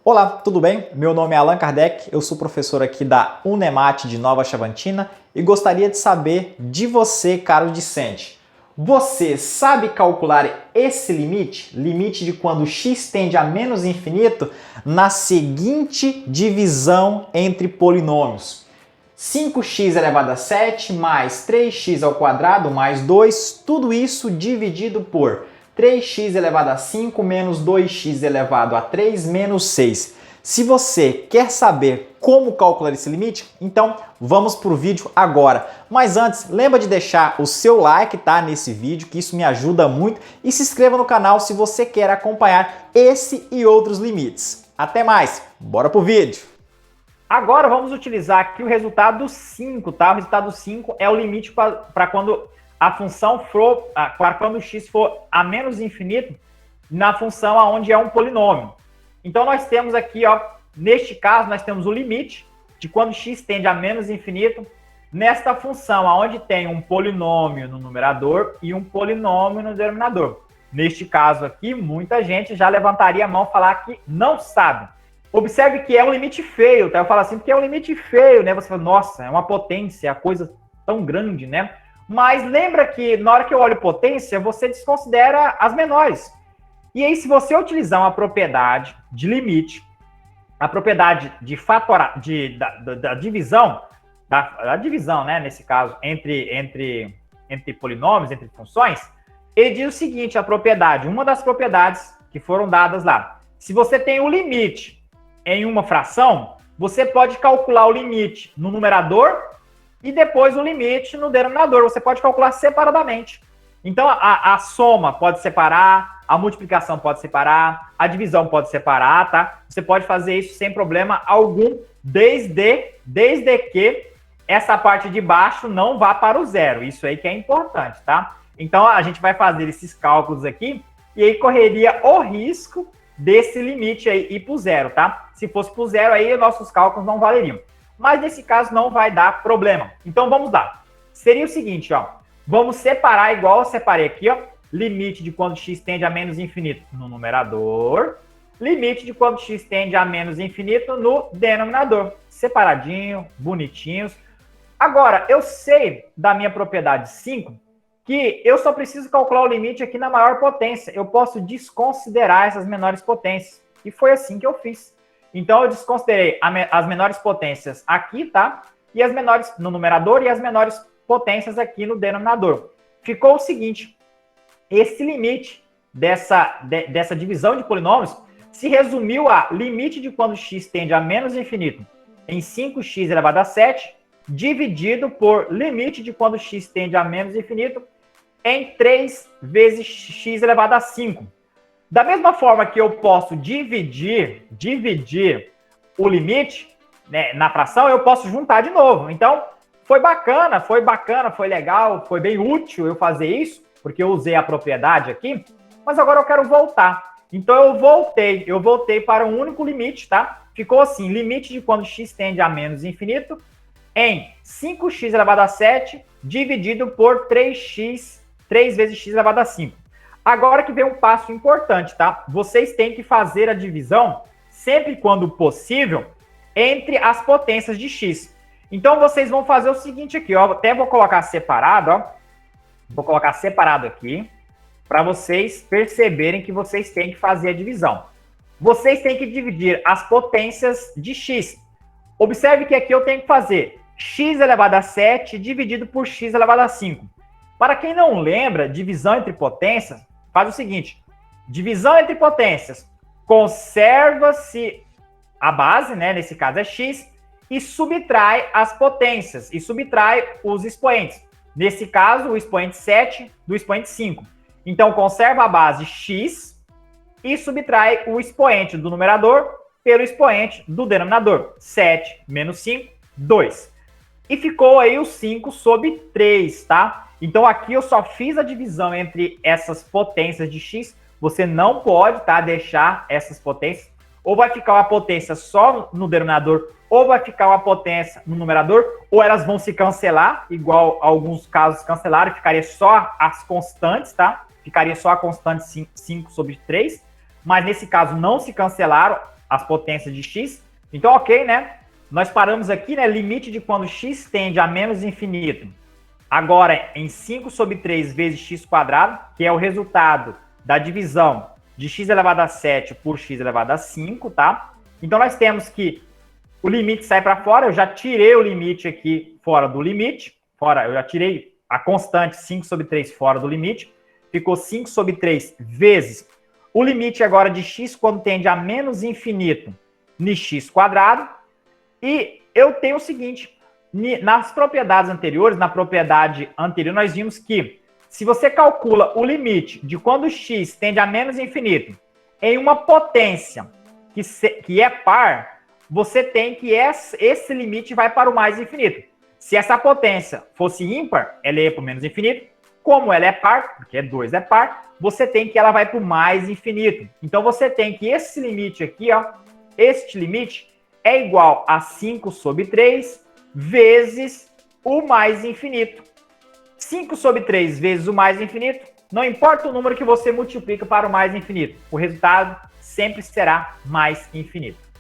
Olá, tudo bem? Meu nome é Allan Kardec, eu sou professor aqui da Unemat de Nova Chavantina e gostaria de saber de você, caro discente. Você sabe calcular esse limite? Limite de quando x tende a menos infinito na seguinte divisão entre polinômios. 5x elevado a 7 mais 3x ao quadrado mais 2, tudo isso dividido por 3x elevado a 5 menos 2x elevado a 3 menos 6. Se você quer saber como calcular esse limite, então vamos para o vídeo agora. Mas antes, lembra de deixar o seu like, tá, nesse vídeo, que isso me ajuda muito. E se inscreva no canal se você quer acompanhar esse e outros limites. Até mais, bora pro vídeo! Agora vamos utilizar aqui o resultado 5, tá? O resultado 5 é o limite para quando a função for, para quando x for a menos infinito na função onde é um polinômio. Então nós temos aqui, ó, neste caso, nós temos o limite de quando x tende a menos infinito nesta função onde tem um polinômio no numerador e um polinômio no denominador. Neste caso aqui, muita gente já levantaria a mão e falar que não sabe. Observe que é um limite feio, tá? Eu falo assim, porque é um limite feio, né? Você fala, nossa, é uma potência, é uma coisa tão grande, né? Mas lembra que na hora que eu olho potência, você desconsidera as menores. E aí, se você utilizar uma propriedade de limite, a propriedade de da divisão, da divisão, né? Nesse caso, entre polinômios, entre funções, ele diz o seguinte, a propriedade, uma das propriedades que foram dadas lá. Se você tem o limite em uma fração, você pode calcular o limite no numerador e depois o limite no denominador. Você pode calcular separadamente. Então, a soma pode separar, a multiplicação pode separar, a divisão pode separar, tá? Você pode fazer isso sem problema algum, desde que essa parte de baixo não vá para o zero. Isso aí que é importante, tá? Então, a gente vai fazer esses cálculos aqui e aí correria o risco desse limite aí ir para o zero, tá? Se fosse para o zero, aí nossos cálculos não valeriam. Mas nesse caso não vai dar problema. Então vamos lá. Seria o seguinte, ó. Vamos separar igual eu separei aqui, ó. Limite de quando x tende a menos infinito no numerador. Limite de quando x tende a menos infinito no denominador. Separadinho, bonitinhos. Agora, eu sei da minha propriedade 5 que eu só preciso calcular o limite aqui na maior potência. Eu posso desconsiderar essas menores potências. E foi assim que eu fiz. Então, eu desconsiderei as menores potências aqui, tá? E as menores no numerador e as menores potências aqui no denominador. Ficou o seguinte, esse limite dessa divisão de polinômios se resumiu a limite de quando x tende a menos infinito em 5x elevado a 7, dividido por limite de quando x tende a menos infinito em 3 vezes x elevado a 5. Da mesma forma que eu posso dividir o limite, né, na fração, eu posso juntar de novo. Então, foi bacana, foi legal, foi bem útil eu fazer isso, porque eu usei a propriedade aqui, mas agora eu quero voltar. Então, eu voltei para um único limite, tá? Ficou assim, limite de quando x tende a menos infinito em 5x elevado a 7 dividido por 3 vezes x elevado a 5. Agora que vem um passo importante, tá? Vocês têm que fazer a divisão, sempre quando possível, entre as potências de x. Então, vocês vão fazer o seguinte aqui, ó. Até vou colocar separado, ó. Vou colocar separado aqui, para vocês perceberem que vocês têm que fazer a divisão. Vocês têm que dividir as potências de x. Observe que aqui eu tenho que fazer x elevado a 7 dividido por x elevado a 5. Para quem não lembra, divisão entre potências, faz o seguinte, divisão entre potências, conserva-se a base, né, nesse caso é x, e subtrai as potências, e subtrai os expoentes. Nesse caso, o expoente 7 do expoente 5. Então, conserva a base x e subtrai o expoente do numerador pelo expoente do denominador. 7 menos 5, 2. E ficou aí o 5 sobre 3, tá? Então, aqui eu só fiz a divisão entre essas potências de x. Você não pode, tá, deixar essas potências. Ou vai ficar uma potência só no denominador, ou vai ficar uma potência no numerador, ou elas vão se cancelar, igual alguns casos cancelaram, ficaria só as constantes, tá? Ficaria só a constante 5 sobre 3. Mas nesse caso não se cancelaram, as potências de x. Então, ok, né? Nós paramos aqui, né? Limite de quando x tende a menos infinito. Agora, em 5 sobre 3 vezes x quadrado, que é o resultado da divisão de x elevado a 7 por x elevado a 5, tá? Então, nós temos que o limite sai para fora. Eu já tirei o limite aqui fora do limite. Eu já tirei a constante 5 sobre 3 fora do limite. Ficou 5 sobre 3 vezes o limite agora de x quando tende a menos infinito de x quadrado. E eu tenho o seguinte, nas propriedades anteriores, na propriedade anterior, nós vimos que se você calcula o limite de quando x tende a menos infinito em uma potência que é par, você tem que esse limite vai para o mais infinito. Se essa potência fosse ímpar, ela ia para o menos infinito. Como ela é par, porque 2 é par, você tem que ela vai para o mais infinito. Então, você tem que esse limite aqui, ó, este limite é igual a 5 sobre 3 vezes o mais infinito. 5 sobre 3 vezes o mais infinito, não importa o número que você multiplica para o mais infinito, o resultado sempre será mais infinito.